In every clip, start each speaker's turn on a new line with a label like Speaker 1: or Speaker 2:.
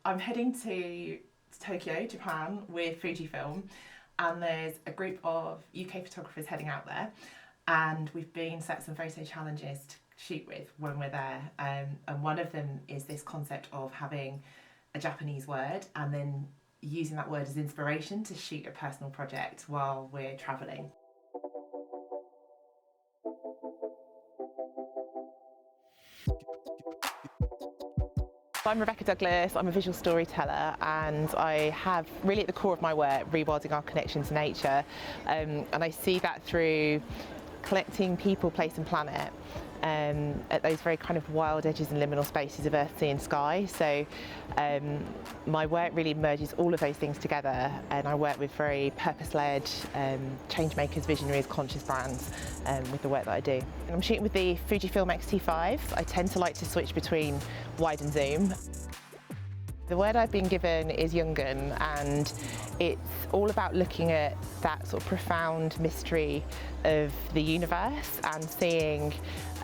Speaker 1: I'm heading to Tokyo, Japan with Fujifilm, and there's a group of UK photographers heading out there, and we've been set some photo challenges to shoot with when we're there, and one of them is this concept of having a Japanese word and then using that word as inspiration to shoot a personal project while we're travelling. I'm Rebecca Douglas, I'm a visual storyteller, and I have really at the core of my work rewilding our connection to nature, and I see that through collecting people, place and planet at those very kind of wild edges and liminal spaces of earth, sea and sky. So my work really merges all of those things together, and I work with very purpose-led change makers, visionaries, conscious brands with the work that I do. And I'm shooting with the Fujifilm X-T5. I tend to like to switch between wide and zoom. The word I've been given is Jungian, and it's all about looking at that sort of profound mystery of the universe and seeing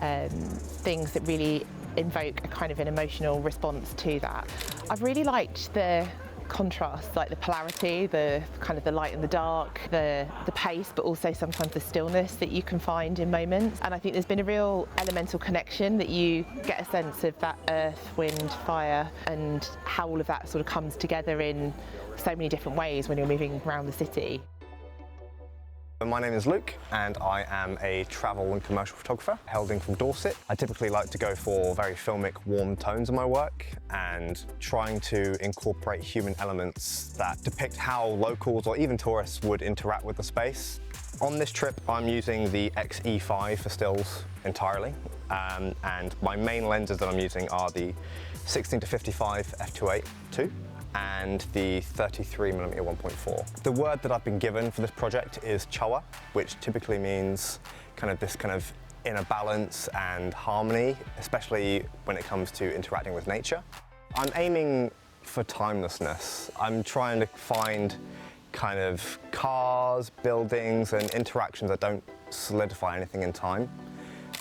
Speaker 1: things that really invoke a kind of an emotional response to that. I've really liked the contrast, like the polarity, the kind of the light and the dark, the pace, but also sometimes the stillness that you can find in moments. And I think there's been a real elemental connection that you get a sense of that earth, wind, fire, and how all of that sort of comes together in so many different ways when you're moving around the city.
Speaker 2: My name is Luke, and I am a travel and commercial photographer hailing from Dorset. I typically like to go for very filmic, warm tones in my work and trying to incorporate human elements that depict how locals or even tourists would interact with the space. On this trip, I'm using the X-E5 for stills entirely, and my main lenses that I'm using are the 16-55 f2.8-2 and the 33mm 1.4. The word that I've been given for this project is chowa, which typically means this inner balance and harmony, especially when it comes to interacting with nature. I'm aiming for timelessness. I'm trying to find kind of cars, buildings and interactions that don't solidify anything in time.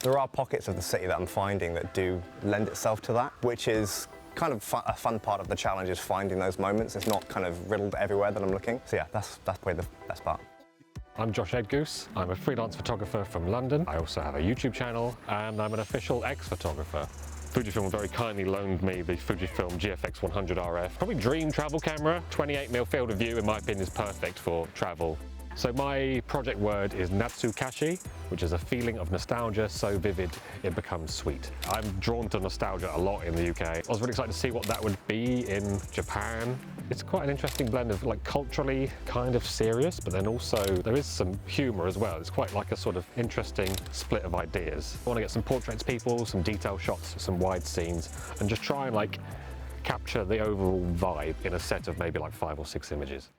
Speaker 2: There are pockets of the city that I'm finding that do lend itself to that, which is kind of a fun part of the challenge, is finding those moments. It's not kind of riddled everywhere that I'm looking. So yeah, that's probably the best part.
Speaker 3: I'm Josh Edgoose. I'm a freelance photographer from London. I also have a YouTube channel, and I'm an official X photographer. Fujifilm very kindly loaned me the Fujifilm GFX 100 RF. Probably dream travel camera. 28mm field of view in my opinion is perfect for travel. So my project word is Natsukashi, which is a feeling of nostalgia so vivid it becomes sweet. I'm drawn to nostalgia a lot in the UK. I was really excited to see what that would be in Japan. It's quite an interesting blend of like culturally kind of serious, but then also there is some humour as well. It's quite like a sort of interesting split of ideas. I want to get some portraits of people, some detail shots, some wide scenes, and just try and like capture the overall vibe in a set of maybe like 5 or 6 images.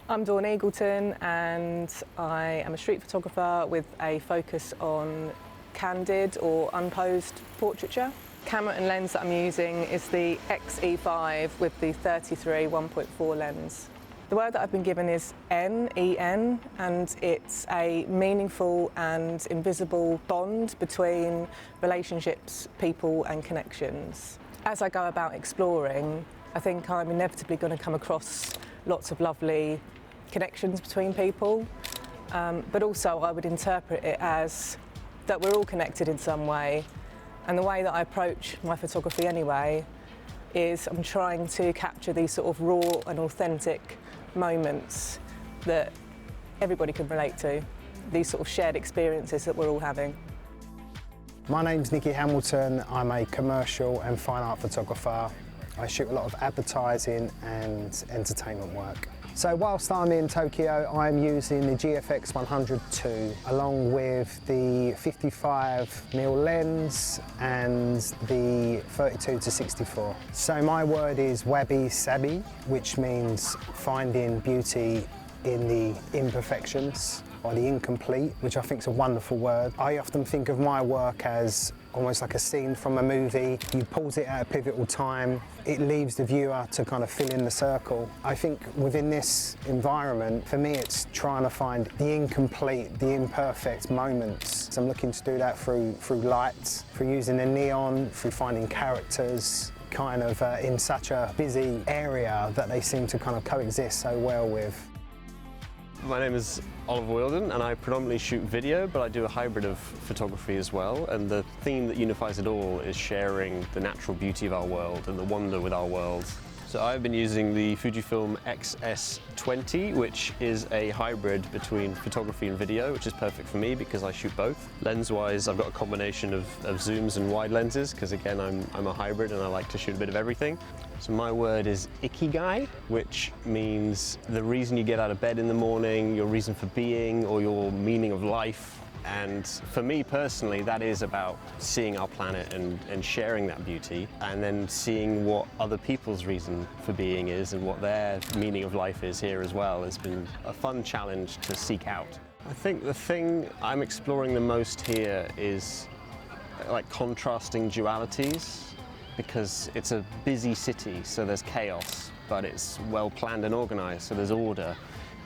Speaker 4: I'm Dawn Eagleton, and I am a street photographer with a focus on candid or unposed portraiture. Camera and lens that I'm using is the X-E5 with the 33 1.4 lens. The word that I've been given is En, and it's a meaningful and invisible bond between relationships, people and connections. As I go about exploring, I think I'm inevitably going to come across lots of lovely connections between people, but also I would interpret it as that we're all connected in some way, and the way that I approach my photography anyway is I'm trying to capture these sort of raw and authentic moments that everybody can relate to, these sort of shared experiences that we're all having.
Speaker 5: My name's Nicky Hamilton. I'm a commercial and fine art photographer. I shoot a lot of advertising and entertainment work. So whilst I'm in Tokyo, I'm using the GFX 100 II along with the 55mm lens and the 32-64. So my word is wabi-sabi, which means finding beauty in the imperfections or the incomplete, which I think is a wonderful word. I often think of my work as almost like a scene from a movie. You pause it at a pivotal time, it leaves the viewer to kind of fill in the circle. I think within this environment, for me, it's trying to find the incomplete, the imperfect moments. So I'm looking to do that through light, through using the neon, through finding characters, kind of in such a busy area that they seem to kind of coexist so well with.
Speaker 6: My name is Oliver Wilden and I predominantly shoot video, but I do a hybrid of photography as well, and the theme that unifies it all is sharing the natural beauty of our world and the wonder with our world. So I've been using the Fujifilm XS20, which is a hybrid between photography and video, which is perfect for me because I shoot both. Lens-wise, I've got a combination of zooms and wide lenses because again, I'm a hybrid and I like to shoot a bit of everything. So my word is Ikigai, which means the reason you get out of bed in the morning, your reason for being, or your meaning of life. And for me personally, that is about seeing our planet and sharing that beauty, and then seeing what other people's reason for being is and what their meaning of life is here as well has been a fun challenge to seek out. I think the thing I'm exploring the most here is like contrasting dualities, because it's a busy city, so there's chaos, but it's well planned and organized, so there's order.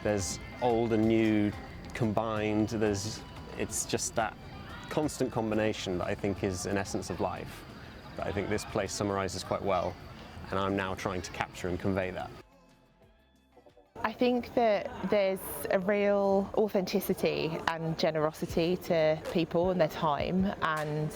Speaker 6: There's old and new combined, it's just that constant combination that I think is an essence of life, that I think this place summarizes quite well, and I'm now trying to capture and convey that.
Speaker 1: I think that there's a real authenticity and generosity to people and their time, and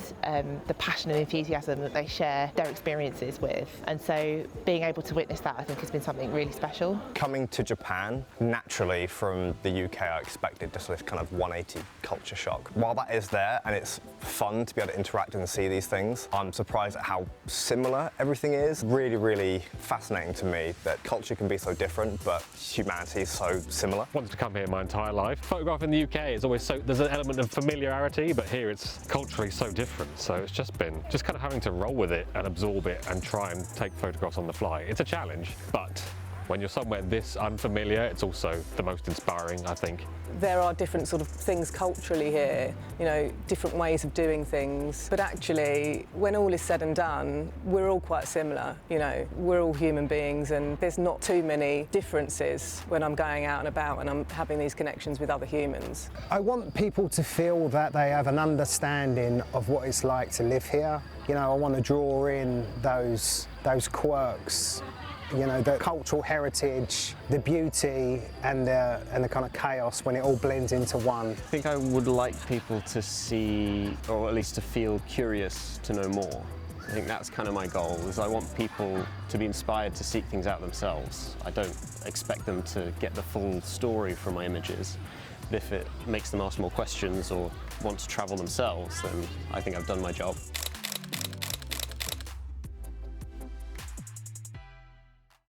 Speaker 1: the passion and enthusiasm that they share their experiences with. And so being able to witness that, I think, has been something really special.
Speaker 2: Coming to Japan, naturally from the UK, I expected just this kind of 180 culture shock. While that is there and it's fun to be able to interact and see these things, I'm surprised at how similar everything is. Really, really fascinating to me that culture can be so different, but humanity is so similar.
Speaker 3: I wanted to come here my entire life. Photograph in the UK is always there's an element of familiarity, but here it's culturally so different. So it's just kind of having to roll with it and absorb it and try and take photographs on the fly. It's a challenge, but when you're somewhere this unfamiliar, it's also the most inspiring, I think.
Speaker 4: There are different sort of things culturally here, you know, different ways of doing things. But actually, when all is said and done, we're all quite similar, you know. We're all human beings and there's not too many differences when I'm going out and about and I'm having these connections with other humans.
Speaker 5: I want people to feel that they have an understanding of what it's like to live here. You know, I want to draw in those quirks, you know, the cultural heritage, the beauty and the kind of chaos when it all blends into one.
Speaker 6: I think I would like people to see, or at least to feel curious to know more. I think that's kind of my goal, is I want people to be inspired to seek things out themselves. I don't expect them to get the full story from my images, but if it makes them ask more questions or want to travel themselves, then I think I've done my job.